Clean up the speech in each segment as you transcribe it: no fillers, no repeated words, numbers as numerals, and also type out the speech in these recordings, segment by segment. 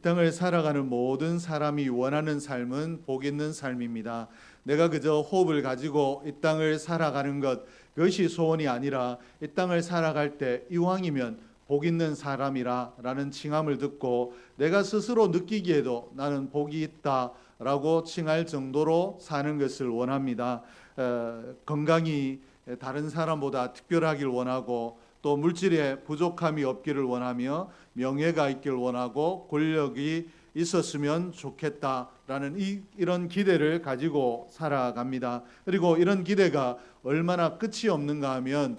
땅을 살아가는 모든 사람이 원하는 삶은 복 있는 삶입니다. 내가 그저 호흡을 가지고 이 땅을 살아가는 것, 그것이 소원이 아니라 이 땅을 살아갈 때 이왕이면 복 있는 사람이라는 칭함을 듣고 내가 스스로 느끼기에도 나는 복이 있다라고 칭할 정도로 사는 것을 원합니다. 건강이 다른 사람보다 특별하길 원하고, 또 물질에 부족함이 없기를 원하며, 명예가 있기를 원하고, 권력이 있었으면 좋겠다라는 이런 기대를 가지고 살아갑니다. 그리고 이런 기대가 얼마나 끝이 없는가 하면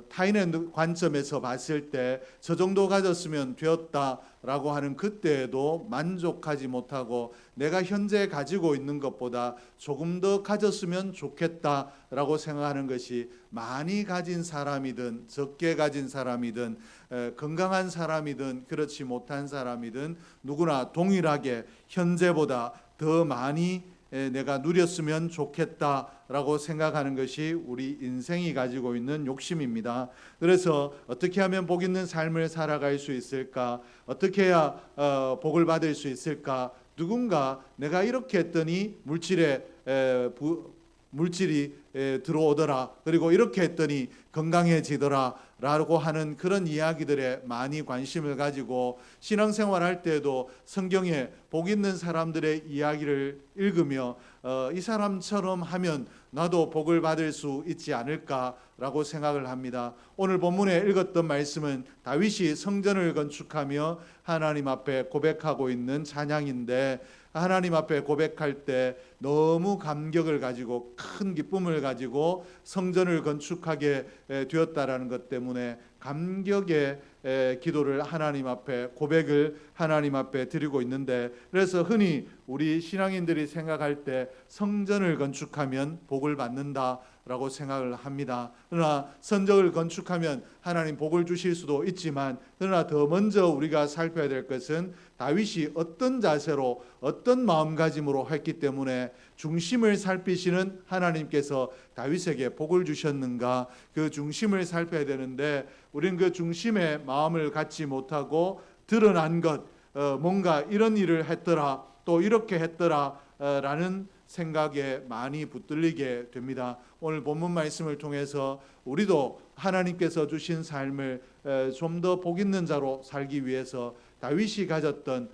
타인의 관점에서 봤을 때 저 정도 가졌으면 되었다라고 하는 그때에도 만족하지 못하고, 내가 현재 가지고 있는 것보다 조금 더 가졌으면 좋겠다라고 생각하는 것이, 많이 가진 사람이든 적게 가진 사람이든 건강한 사람이든 그렇지 못한 사람이든 누구나 동일하게 현재보다 더 많이 내가 누렸으면 좋겠다라고 생각하는 것이 우리 인생이 가지고 있는 욕심입니다. 그래서 어떻게 하면 복 있는 삶을 살아갈 수 있을까? 어떻게 해야 복을 받을 수 있을까? 누군가 내가 이렇게 했더니 물질이 들어오더라, 그리고 이렇게 했더니 건강해지더라 라고 하는 그런 이야기들에 많이 관심을 가지고 신앙생활할 때에도 성경에 복 있는 사람들의 이야기를 읽으며 이 사람처럼 하면 나도 복을 받을 수 있지 않을까라고 생각을 합니다. 오늘 본문에 읽었던 말씀은 다윗이 성전을 건축하며 하나님 앞에 고백하고 있는 찬양인데, 하나님 앞에 고백할 때 너무 감격을 가지고 큰 기쁨을 가지고 성전을 건축하게 되었다라는 것 때문에 감격의 기도를 하나님 앞에, 고백을 하나님 앞에 드리고 있는데, 그래서 흔히 우리 신앙인들이 생각할 때 성전을 건축하면 복을 받는다라고 생각을 합니다. 그러나 성전을 건축하면 하나님 복을 주실 수도 있지만, 그러나 더 먼저 우리가 살펴야 될 것은 다윗이 어떤 자세로 어떤 마음가짐으로 했기 때문에 중심을 살피시는 하나님께서 다윗에게 복을 주셨는가, 그 중심을 살펴야 되는데, 우리는 그 중심에 마음을 갖지 못하고 드러난 것, 뭔가 이런 일을 했더라, 또 이렇게 했더라 라는 생각에 많이 붙들리게 됩니다. 오늘 본문 말씀을 통해서 우리도 하나님께서 주신 삶을 좀 더 복 있는 자로 살기 위해서 다윗이 가졌던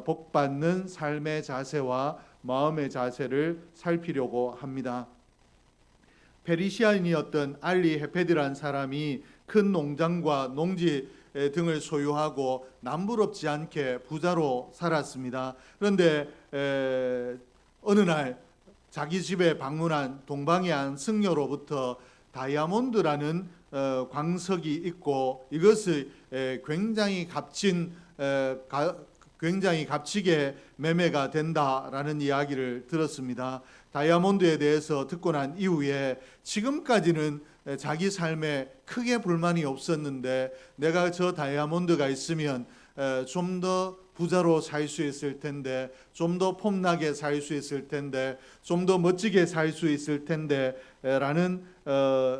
복받는 삶의 자세와 마음의 자세를 살피려고 합니다. 페리시아인이었던 알리 헤페드라는 사람이 큰 농장과 농지 등을 소유하고 남부럽지 않게 부자로 살았습니다. 그런데 어느 날 자기 집에 방문한 동방의 한 승려로부터 다이아몬드라는 광석이 있고, 이것을 굉장히 값지게 매매가 된다라는 이야기를 들었습니다. 다이아몬드에 대해서 듣고 난 이후에 지금까지는 자기 삶에 크게 불만이 없었는데, 내가 저 다이아몬드가 있으면 좀 더 부자로 살 수 있을 텐데, 좀 더 폼나게 살 수 있을 텐데, 좀 더 멋지게 살 수 있을 텐데 라는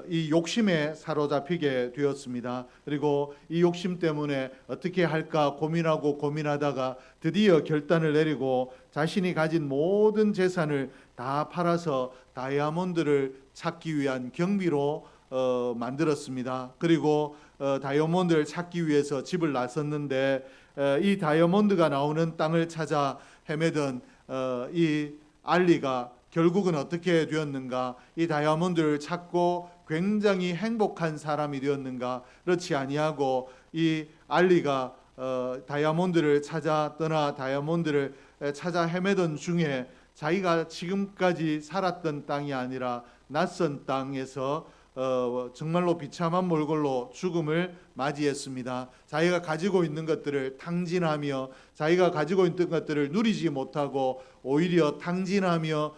이 욕심에 사로잡히게 되었습니다. 그리고 이 욕심 때문에 어떻게 할까 고민하다가 드디어 결단을 내리고 자신이 가진 모든 재산을 다 팔아서 다이아몬드를 찾기 위한 경비로 만들었습니다. 그리고 다이아몬드를 찾기 위해서 집을 나섰는데, 이 다이아몬드가 나오는 땅을 찾아 헤매던 이 알리가 결국은 어떻게 되었는가? 이 다이아몬드를 찾고 굉장히 행복한 사람이 되었는가? 그렇지 아니하고 이 알리가 다이아몬드를 찾아 떠나 다이아몬드를 찾아 헤매던 중에 자기가 지금까지 살았던 땅이 아니라 낯선 땅에서 정말로 비참한 몰골로 죽음을 맞이했습니다. 자기가 가지고 있는 것들을 탕진하며, 자기가 가지고 있는 것들을 누리지 못하고 오히려 탕진하며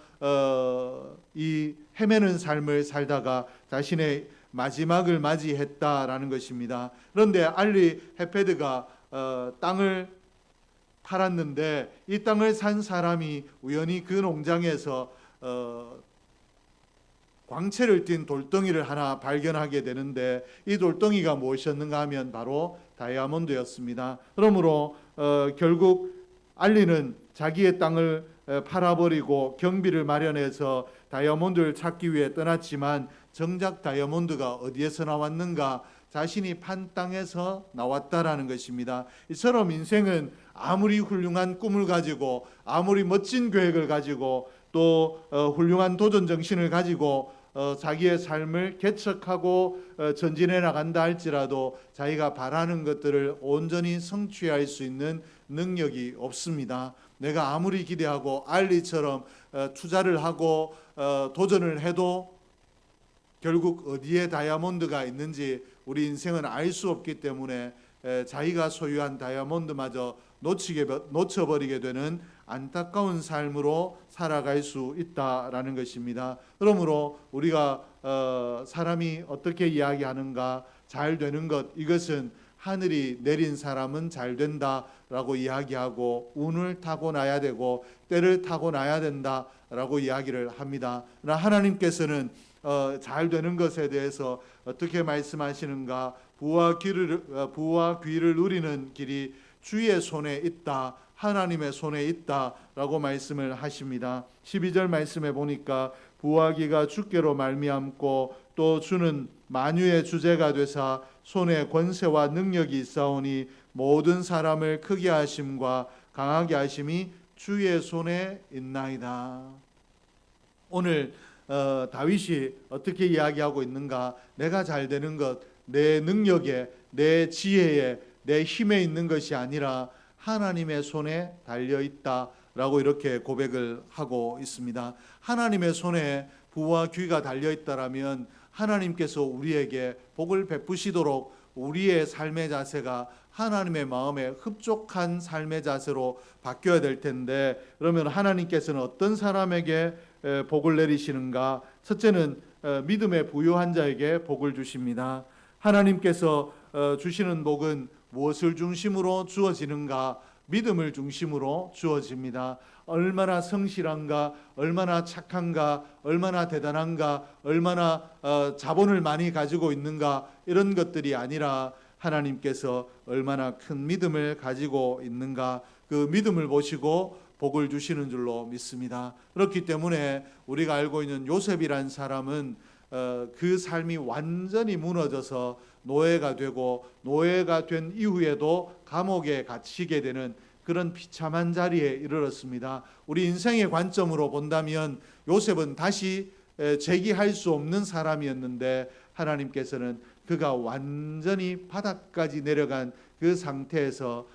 이 헤매는 삶을 살다가 자신의 마지막을 맞이했다라는 것입니다. 그런데 알리 헤페드가 땅을 팔았는데, 이 땅을 산 사람이 우연히 그 농장에서 광채를 띤 돌덩이를 하나 발견하게 되는데, 이 돌덩이가 무엇이었는가 하면 바로 다이아몬드였습니다. 그러므로 결국 알리는 자기의 땅을 팔아버리고 경비를 마련해서 다이아몬드를 찾기 위해 떠났지만 정작 다이아몬드가 어디에서 나왔는가? 자신이 판 땅에서 나왔다라는 것입니다. 이처럼 인생은 아무리 훌륭한 꿈을 가지고 아무리 멋진 계획을 가지고 또 훌륭한 도전 정신을 가지고 자기의 삶을 개척하고 전진해 나간다 할지라도 자기가 바라는 것들을 온전히 성취할 수 있는 능력이 없습니다. 내가 아무리 기대하고 알리처럼 투자를 하고 도전을 해도 결국 어디에 다이아몬드가 있는지 우리 인생은 알 수 없기 때문에 자기가 소유한 다이아몬드마저 놓쳐버리게 되는 안타까운 삶으로 살아갈 수 있다라는 것입니다. 그러므로 우리가 사람이 어떻게 이야기하는가, 잘 되는 것, 이것은 하늘이 내린 사람은 잘 된다라고 이야기하고 운을 타고나야 되고 때를 타고나야 된다라고 이야기를 합니다. 그러나 하나님께서는 잘 되는 것에 대해서 어떻게 말씀하시는가? 부와 귀를 누리는 길이 주의 손에 있다, 하나님의 손에 있다라고 말씀을 하십니다. 12절 말씀에 보니까 부와 귀가 주께로 말미암고 또 주는 만유의 주제가 되사 손에 권세와 능력이 있사오니 모든 사람을 크게 하심과 강하게 하심이 주의 손에 있나이다. 오늘 다윗이 어떻게 이야기하고 있는가? 내가 잘 되는 것, 내 능력에, 내 지혜에, 내 힘에 있는 것이 아니라 하나님의 손에 달려 있다라고 이렇게 고백을 하고 있습니다. 하나님의 손에 부와 귀가 달려 있다라면 하나님께서 우리에게 복을 베푸시도록 우리의 삶의 자세가 하나님의 마음에 흡족한 삶의 자세로 바뀌어야 될 텐데, 그러면 하나님께서는 어떤 사람에게 복을 내리시는가? 첫째는 믿음의 부유한 자에게 복을 주십니다. 하나님께서 주시는 복은 무엇을 중심으로 주어지는가? 믿음을 중심으로 주어집니다. 얼마나 성실한가, 얼마나 착한가, 얼마나 대단한가, 얼마나 자본을 많이 가지고 있는가, 이런 것들이 아니라 하나님께서 얼마나 큰 믿음을 가지고 있는가, 그 믿음을 보시고 복을 주시는 줄로 믿습니다. 그렇기 때문에 우리가 알고 있는 요셉이란 사람은 그 삶이 완전히 무너져서 노예가 되고 노예가 된 이후에도 감옥에 갇히게 되는 그런 비참한 자리에 이르렀습니다. 우리 인생의 관점으로 본다면 요셉은 다시 재기할 수 없는 사람이었는데 하나님께서는 그가 완전히 바닥까지 내려간 그 상태에서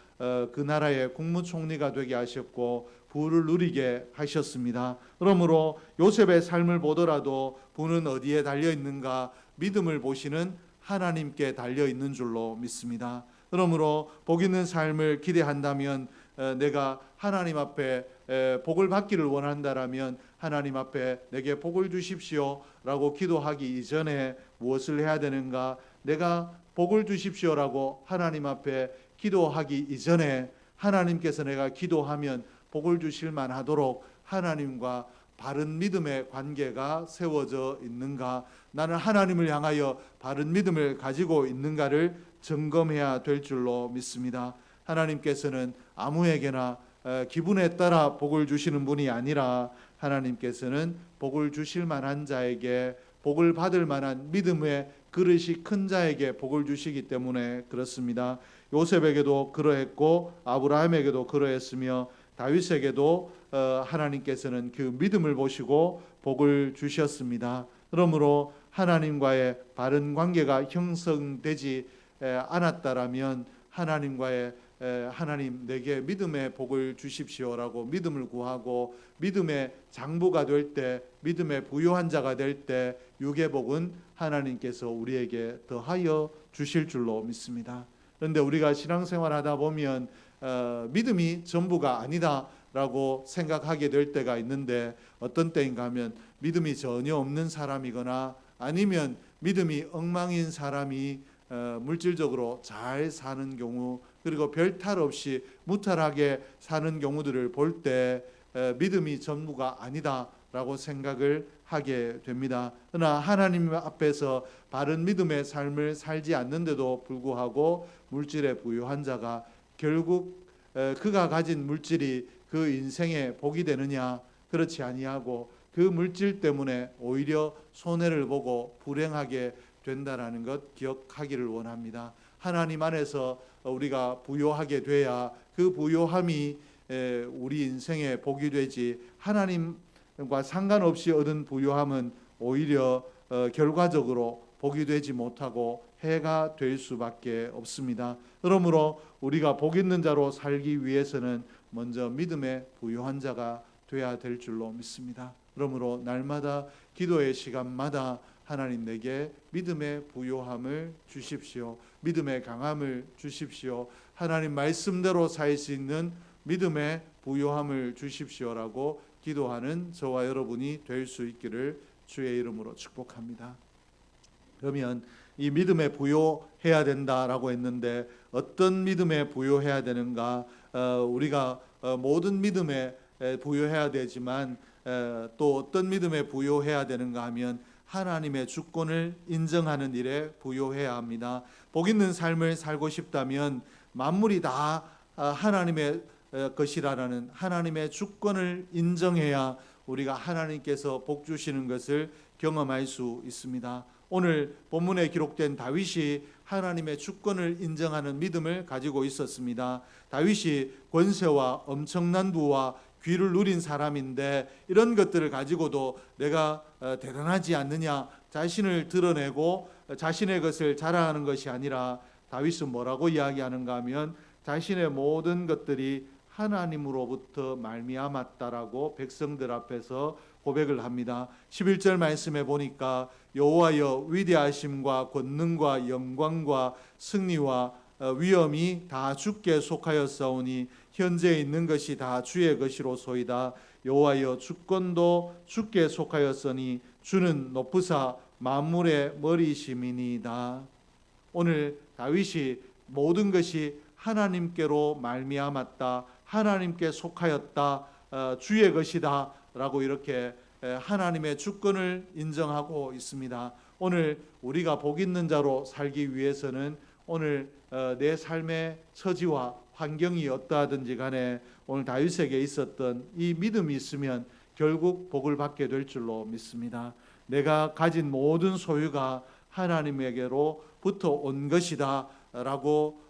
그 나라의 국무총리가 되게 하셨고 부를 누리게 하셨습니다. 그러므로 요셉의 삶을 보더라도 부는 어디에 달려 있는가? 믿음을 보시는 하나님께 달려 있는 줄로 믿습니다. 그러므로 복 있는 삶을 기대한다면 내가 하나님 앞에 복을 받기를 원한다라면 하나님 앞에 내게 복을 주십시오라고 기도하기 이전에 무엇을 해야 되는가? 내가 복을 주십시오라고 하나님 앞에 기도하기 이전에 하나님께서 내가 기도하면 복을 주실 만하도록 하나님과 바른 믿음의 관계가 세워져 있는가? 나는 하나님을 향하여 바른 믿음을 가지고 있는가를 점검해야 될 줄로 믿습니다. 하나님께서는 아무에게나 기분에 따라 복을 주시는 분이 아니라 하나님께서는 복을 주실 만한 자에게, 복을 받을 만한 믿음의 그릇이 큰 자에게 복을 주시기 때문에 그렇습니다. 요셉에게도 그러했고 아브라함에게도 그러했으며 다윗에게도 하나님께서는 그 믿음을 보시고 복을 주셨습니다. 그러므로 하나님과의 바른 관계가 형성되지 않았다라면 하나님과의 하나님 내게 믿음의 복을 주십시오라고 믿음을 구하고 믿음의 장부가 될 때, 믿음의 부유한 자가 될 때 육의 복은 하나님께서 우리에게 더하여 주실 줄로 믿습니다. 그런데 우리가 신앙생활 하다 보면 믿음이 전부가 아니다라고 생각하게 될 때가 있는데, 어떤 때인가 하면 믿음이 전혀 없는 사람이거나 아니면 믿음이 엉망인 사람이 물질적으로 잘 사는 경우, 그리고 별 탈 없이 무탈하게 사는 경우들을 볼 때 믿음이 전부가 아니다라고 생각을 하게 됩니다. 그러나 하나님 앞에서 바른 믿음의 삶을 살지 않는데도 불구하고 물질에 부유한 자가 결국 그가 가진 물질이 그 인생의 복이 되느냐? 그렇지 아니하고 그 물질 때문에 오히려 손해를 보고 불행하게 된다라는 것 기억하기를 원합니다. 하나님 안에서 우리가 부요하게 돼야 그 부요함이 우리 인생의 복이 되지, 하나님과 상관없이 얻은 부요함은 오히려 결과적으로 복이 되지 못하고 해가 될 수밖에 없습니다. 그러므로 우리가 복 있는 자로 살기 위해서는 먼저 믿음의 부요한 자가 되어야 될 줄로 믿습니다. 그러므로 날마다 기도의 시간마다 하나님 내게 믿음의 부요함을 주십시오. 믿음의 강함을 주십시오. 하나님 말씀대로 살 수 있는 믿음의 부요함을 주십시오라고 기도하는 저와 여러분이 될 수 있기를 주의 이름으로 축복합니다. 그러면 이 믿음에 부요해야 된다라고 했는데 어떤 믿음에 부요해야 되는가? 우리가 모든 믿음에 부요해야 되지만 또 어떤 믿음에 부요해야 되는가 하면 하나님의 주권을 인정하는 일에 부요해야 합니다. 복 있는 삶을 살고 싶다면 만물이 다 하나님의 것이라는 하나님의 주권을 인정해야 우리가 하나님께서 복 주시는 것을 경험할 수 있습니다. 오늘 본문에 기록된 다윗이 하나님의 주권을 인정하는 믿음을 가지고 있었습니다. 다윗이 권세와 엄청난 부와 귀를 누린 사람인데 이런 것들을 가지고도 내가 대단하지 않느냐, 자신을 드러내고 자신의 것을 자랑하는 것이 아니라 다윗은 뭐라고 이야기하는가 하면 자신의 모든 것들이 하나님으로부터 말미암았다라고 백성들 앞에서 고백을 합니다. 11절 말씀에 보니까 여호와여 위대하심과 권능과 영광과 승리와 위엄이 다 주께 속하였사오니 현재 있는 것이 다 주의 것이로소이다. 여호와여 주권도 주께 속하였으니 주는 높으사 만물의 머리심이니이다. 오늘 다윗이 모든 것이 하나님께로 말미암았다, 하나님께 속하였다, 주의 것이다 라고 이렇게 하나님의 주권을 인정하고 있습니다. 오늘 우리가 복 있는 자로 살기 위해서는 오늘 내 삶의 처지와 환경이 어떠하든지 간에 오늘 다윗에게 있었던 이 믿음이 있으면 결국 복을 받게 될 줄로 믿습니다. 내가 가진 모든 소유가 하나님에게로부터 온 것이다 라고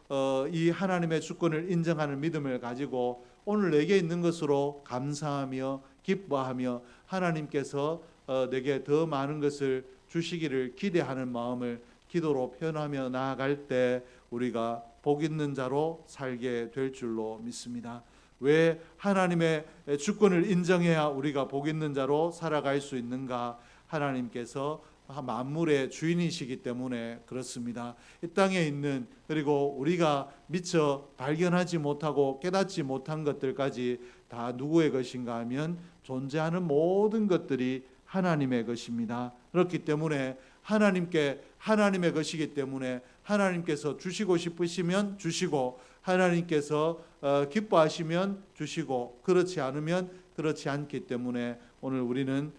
이 하나님의 주권을 인정하는 믿음을 가지고 오늘 내게 있는 것으로 감사하며 기뻐하며 하나님께서 내게 더 많은 것을 주시기를 기대하는 마음을 기도로 표현하며 나아갈 때 우리가 복 있는 자로 살게 될 줄로 믿습니다. 왜 하나님의 주권을 인정해야 우리가 복 있는 자로 살아갈 수 있는가? 하나님께서 만물의 주인이시기 때문에 그렇습니다. 이 땅에 있는, 그리고 우리가 미처 발견하지 못하고 깨닫지 못한 것들까지 다 누구의 것인가 하면 존재하는 모든 것들이 하나님의 것입니다. 그렇기 때문에 하나님의 것이기 때문에 하나님께서 주시고 싶으시면 주시고 하나님께서 기뻐하시면 주시고 그렇지 않으면 그렇지 않기 때문에 오늘 우리는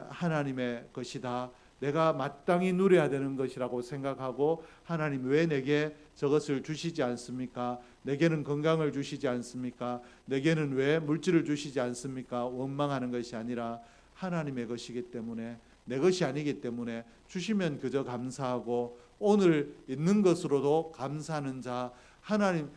하나님의 것이다, 내가 마땅히 누려야 되는 것이라고 생각하고 하나님 왜 내게 저것을 주시지 않습니까? 내게는 건강을 주시지 않습니까? 내게는 왜 물질을 주시지 않습니까? 원망하는 것이 아니라 하나님의 것이기 때문에, 내 것이 아니기 때문에 주시면 그저 감사하고 오늘 있는 것으로도 감사하는 자, 하나님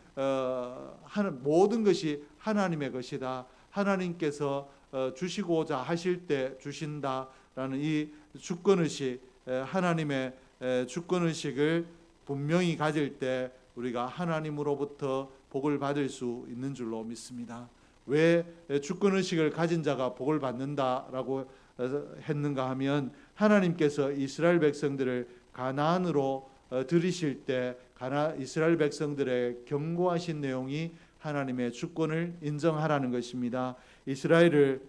모든 것이 하나님의 것이다, 하나님께서 주시고자 하실 때 주신다라는 이 주권의식, 하나님의 주권의식을 분명히 가질 때 우리가 하나님으로부터 복을 받을 수 있는 줄로 믿습니다. 왜 주권의식을 가진 자가 복을 받는다라고 했는가 하면 하나님께서 이스라엘 백성들을 가나안으로 들이실 때 이스라엘 백성들의 경고하신 내용이 하나님의 주권을 인정하라는 것입니다. 이스라엘을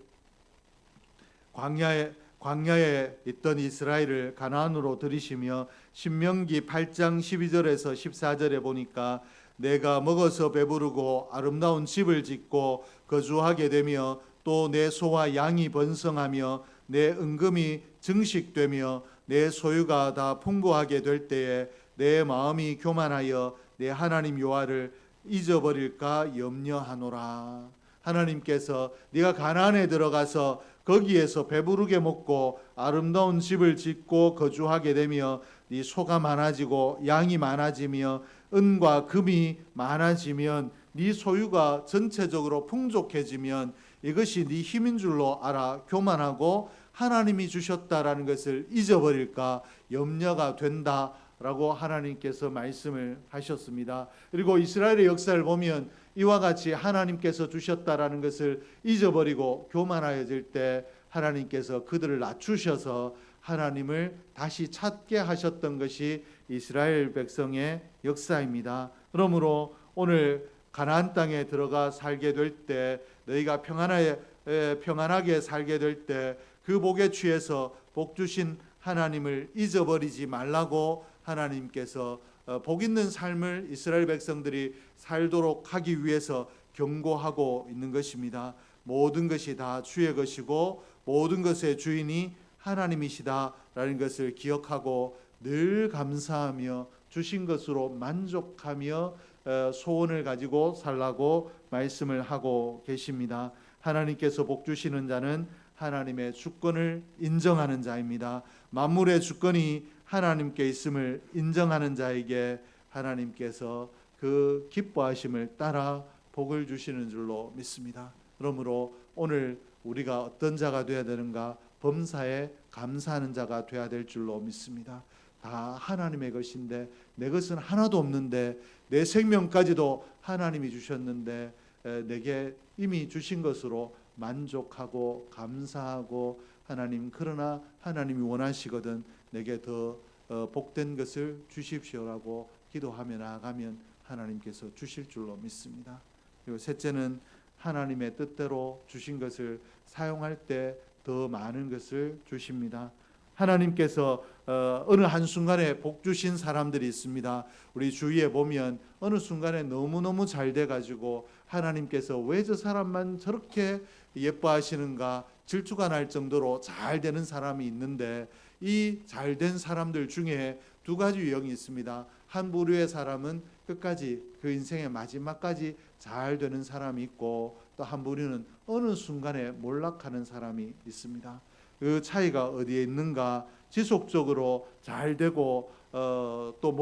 광야에 있던 이스라엘을 가나안으로 들이시며 신명기 8장 12절에서 14절에 보니까 내가 먹어서 배부르고 아름다운 집을 짓고 거주하게 되며 또 내 소와 양이 번성하며 내 은금이 증식되며 내 소유가 다 풍부하게 될 때에 내 마음이 교만하여 내 하나님 여호와를 잊어버릴까 염려하노라. 하나님께서 네가 가나안에 들어가서 거기에서 배부르게 먹고 아름다운 집을 짓고 거주하게 되며 네 소가 많아지고 양이 많아지며 은과 금이 많아지면 네 소유가 전체적으로 풍족해지면 이것이 네 힘인 줄로 알아 교만하고 하나님이 주셨다라는 것을 잊어버릴까 염려가 된다라고 하나님께서 말씀을 하셨습니다. 그리고 이스라엘의 역사를 보면 이와 같이 하나님께서 주셨다라는 것을 잊어버리고 교만하여질 때 하나님께서 그들을 낮추셔서 하나님을 다시 찾게 하셨던 것이 이스라엘 백성의 역사입니다. 그러므로 오늘 가나안 땅에 들어가 살게 될 때 너희가 평안하게 살게 될 때 그 복에 취해서 복 주신 하나님을 잊어버리지 말라고 하나님께서 복 있는 삶을 이스라엘 백성들이 살도록 하기 위해서 경고하고 있는 것입니다. 모든 것이 다 주의 것이고 모든 것의 주인이 하나님이시다라는 것을 기억하고 늘 감사하며 주신 것으로 만족하며 소원을 가지고 살라고 말씀을 하고 계십니다. 하나님께서 복 주시는 자는 하나님의 주권을 인정하는 자입니다. 만물의 주권이 하나님께 있음을 인정하는 자에게 하나님께서 그 기뻐하심을 따라 복을 주시는 줄로 믿습니다. 그러므로 오늘 우리가 어떤 자가 되어야 되는가? 범사에 감사하는 자가 되어야 될 줄로 믿습니다. 다 하나님의 것인데 내 것은 하나도 없는데 내 생명까지도 하나님이 주셨는데 내게 이미 주신 것으로 만족하고 감사하고 하나님 그러나 하나님이 원하시거든 내게 더 복된 것을 주십시오라고 기도하며 나아가면 하나님께서 주실 줄로 믿습니다. 그리고 셋째는 하나님의 뜻대로 주신 것을 사용할 때 더 많은 것을 주십니다. 하나님께서 어느 한순간에 복 주신 사람들이 있습니다. 우리 주위에 보면 어느 순간에 너무너무 잘 돼가지고 하나님께서 왜 저 사람만 저렇게 예뻐하시는가 질투가 날 정도로 잘 되는 사람이 있는데 이 잘된 사람들 중에 두 가지 유형이 있습니다. 한 부류의 사람은 끝까지 그 인생의 마지막까지 잘 되는 사람이 있고 또 한 부류는 어느 순간에 몰락하는 사람이 있습니다. 그 차이가 어디에 있는가? 지속적으로 잘 되고 또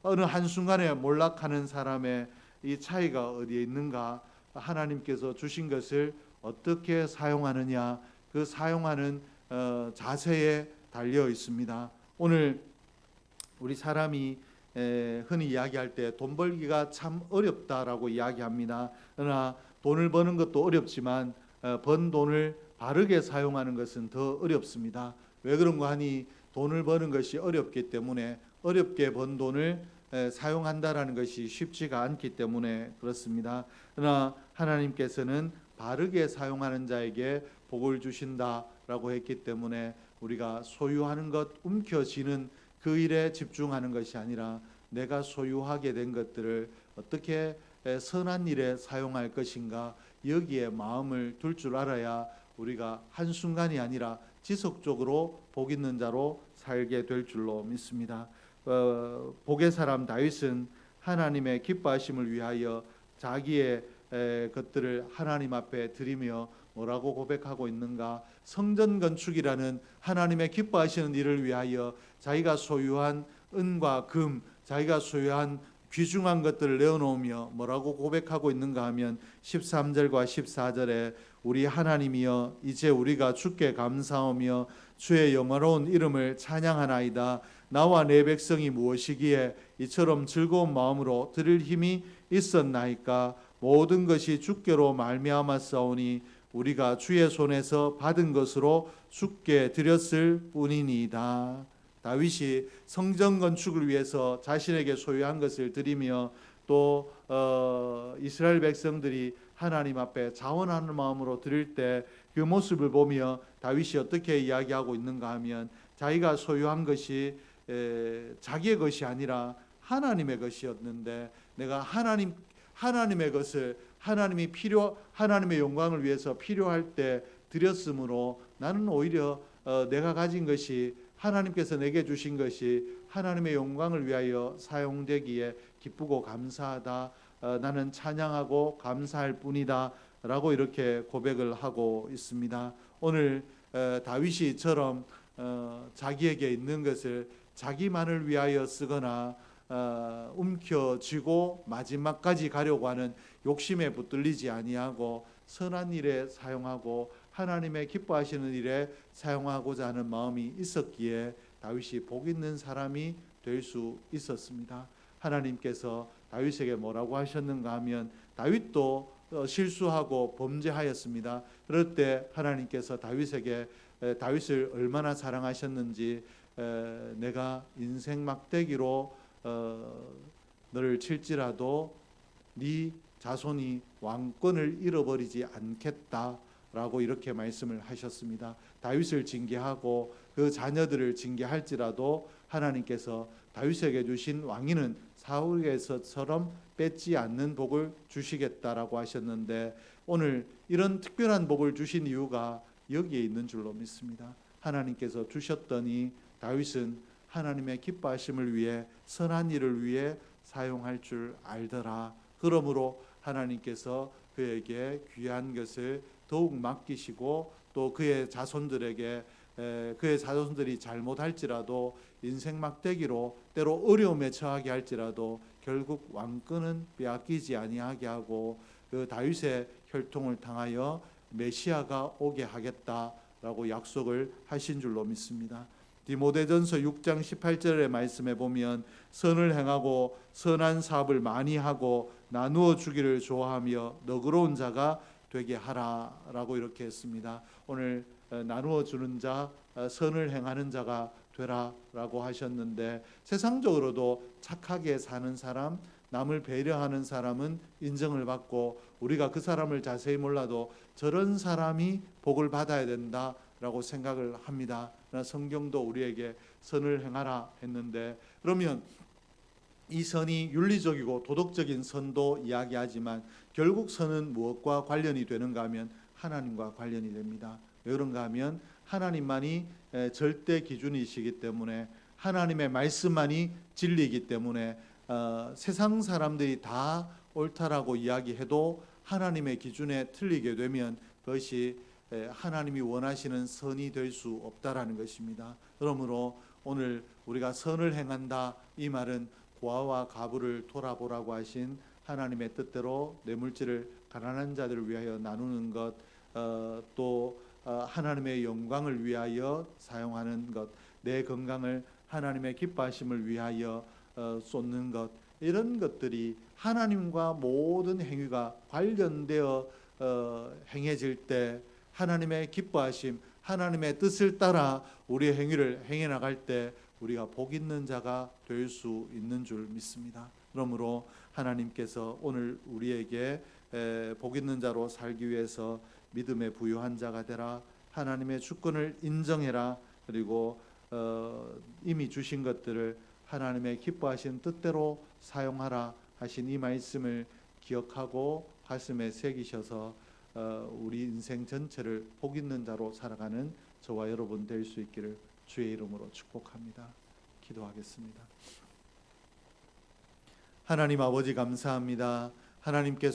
어느 한순간에 몰락하는 사람의 이 차이가 어디에 있는가? 하나님께서 주신 것을 어떻게 사용하느냐 그 사용하는 자세에 달려 있습니다. 오늘 우리 사람이 흔히 이야기할 때 돈 벌기가 참 어렵다라고 이야기합니다. 그러나 돈을 버는 것도 어렵지만 번 돈을 바르게 사용하는 것은 더 어렵습니다. 왜 그런가 하니 돈을 버는 것이 어렵기 때문에 어렵게 번 돈을 사용한다라는 것이 쉽지가 않기 때문에 그렇습니다. 그러나 하나님께서는 바르게 사용하는 자에게 복을 주신다라고 했기 때문에 우리가 소유하는 것 움켜쥐는 그 일에 집중하는 것이 아니라 내가 소유하게 된 것들을 어떻게 선한 일에 사용할 것인가 여기에 마음을 둘 줄 알아야 우리가 한순간이 아니라 지속적으로 복 있는 자로 살게 될 줄로 믿습니다. 복의 사람 다윗은 하나님의 기뻐하심을 위하여 자기의 것들을 하나님 앞에 드리며 뭐라고 고백하고 있는가? 성전 건축이라는 하나님의 기뻐하시는 일을 위하여 자기가 소유한 은과 금, 자기가 소유한 귀중한 것들을 내어놓으며 뭐라고 고백하고 있는가 하면 13절과 14절에 우리 하나님이여 이제 우리가 주께 감사하며 주의 영화로운 이름을 찬양하나이다. 나와 내 백성이 무엇이기에 이처럼 즐거운 마음으로 드릴 힘이 있었나이까. 모든 것이 주께로 말미암았사오니 우리가 주의 손에서 받은 것으로 주께 드렸을 뿐이니이다. 다윗이 성전 건축을 위해서 자신에게 소유한 것을 드리며 또 이스라엘 백성들이 하나님 앞에 자원하는 마음으로 드릴 때 그 모습을 보며 다윗이 어떻게 이야기하고 있는가 하면 자기가 소유한 것이 자기의 것이 아니라 하나님의 것이었는데 내가 하나님의 것을 하나님의 영광을 위해서 필요할 때 드렸으므로 나는 오히려 내가 가진 것이 하나님께서 내게 주신 것이 하나님의 영광을 위하여 사용되기에 기쁘고 감사하다. 나는 찬양하고 감사할 뿐이다 라고 이렇게 고백을 하고 있습니다. 오늘 다윗이처럼 자기에게 있는 것을 자기만을 위하여 쓰거나 움켜쥐고 마지막까지 가려고 하는 욕심에 붙들리지 아니하고 선한 일에 사용하고 하나님의 기뻐하시는 일에 사용하고자 하는 마음이 있었기에 다윗이 복 있는 사람이 될 수 있었습니다. 하나님께서 다윗에게 뭐라고 하셨는가 하면 다윗도 실수하고 범죄하였습니다. 그럴 때 하나님께서 다윗에게 다윗을 얼마나 사랑하셨는지 내가 인생 막대기로 너를 칠지라도 네 자손이 왕권을 잃어버리지 않겠다라고 이렇게 말씀을 하셨습니다. 다윗을 징계하고 그 자녀들을 징계할지라도 하나님께서 다윗에게 주신 왕위는 사울에서처럼 뺏지 않는 복을 주시겠다라고 하셨는데 오늘 이런 특별한 복을 주신 이유가 여기에 있는 줄로 믿습니다. 하나님께서 주셨더니 다윗은 하나님의 기뻐하심을 위해 선한 일을 위해 사용할 줄 알더라. 그러므로 하나님께서 그에게 귀한 것을 더욱 맡기시고 또 그의 자손들에게 그의 자손들이 잘못할지라도 인생 막대기로 때로 어려움에 처하게 할지라도 결국 왕권은 빼앗기지 아니하게 하고 그 다윗의 혈통을 통하여 메시아가 오게 하겠다라고 약속을 하신 줄로 믿습니다. 디모데전서 6장 18절의 말씀에 보면 선을 행하고 선한 사업을 많이 하고 나누어 주기를 좋아하며 너그러운 자가 되게 하라라고 이렇게 했습니다. 오늘 나누어 주는 자, 선을 행하는 자가 되라라고 하셨는데 세상적으로도 착하게 사는 사람, 남을 배려하는 사람은 인정을 받고 우리가 그 사람을 자세히 몰라도 저런 사람이 복을 받아야 된다라고 생각을 합니다. 성경도 우리에게 선을 행하라 했는데 그러면 이 선이 윤리적이고 도덕적인 선도 이야기하지만 결국 선은 무엇과 관련이 되는가 하면 하나님과 관련이 됩니다. 왜 그런가 하면 하나님만이 절대 기준이시기 때문에 하나님의 말씀만이 진리이기 때문에 세상 사람들이 다 옳다라고 이야기해도 하나님의 기준에 틀리게 되면 그것이 하나님이 원하시는 선이 될 수 없다라는 것입니다. 그러므로 오늘 우리가 선을 행한다 이 말은 고아와 가부를 돌아보라고 하신 하나님의 뜻대로 뇌물질을 가난한 자들을 위하여 나누는 것, 또 하나님의 영광을 위하여 사용하는 것, 내 건강을 하나님의 기뻐하심을 위하여 쏟는 것, 이런 것들이 하나님과 모든 행위가 관련되어 행해질 때 하나님의 기뻐하심, 하나님의 뜻을 따라 우리의 행위를 행해 나갈 때 우리가 복 있는 자가 될 수 있는 줄 믿습니다. 그러므로 하나님께서 오늘 우리에게 복 있는 자로 살기 위해서 믿음에 부유한 자가 되라, 하나님의 주권을 인정해라, 그리고 이미 주신 것들을 하나님의 기뻐하신 뜻대로 사용하라 하신 이 말씀을 기억하고 가슴에 새기셔서 우리 인생 전체를 복 있는 자로 살아가는 저와 여러분 될 수 있기를 주의 이름으로 축복합니다. 기도하겠습니다. 하나님 아버지 감사합니다. 하나님께서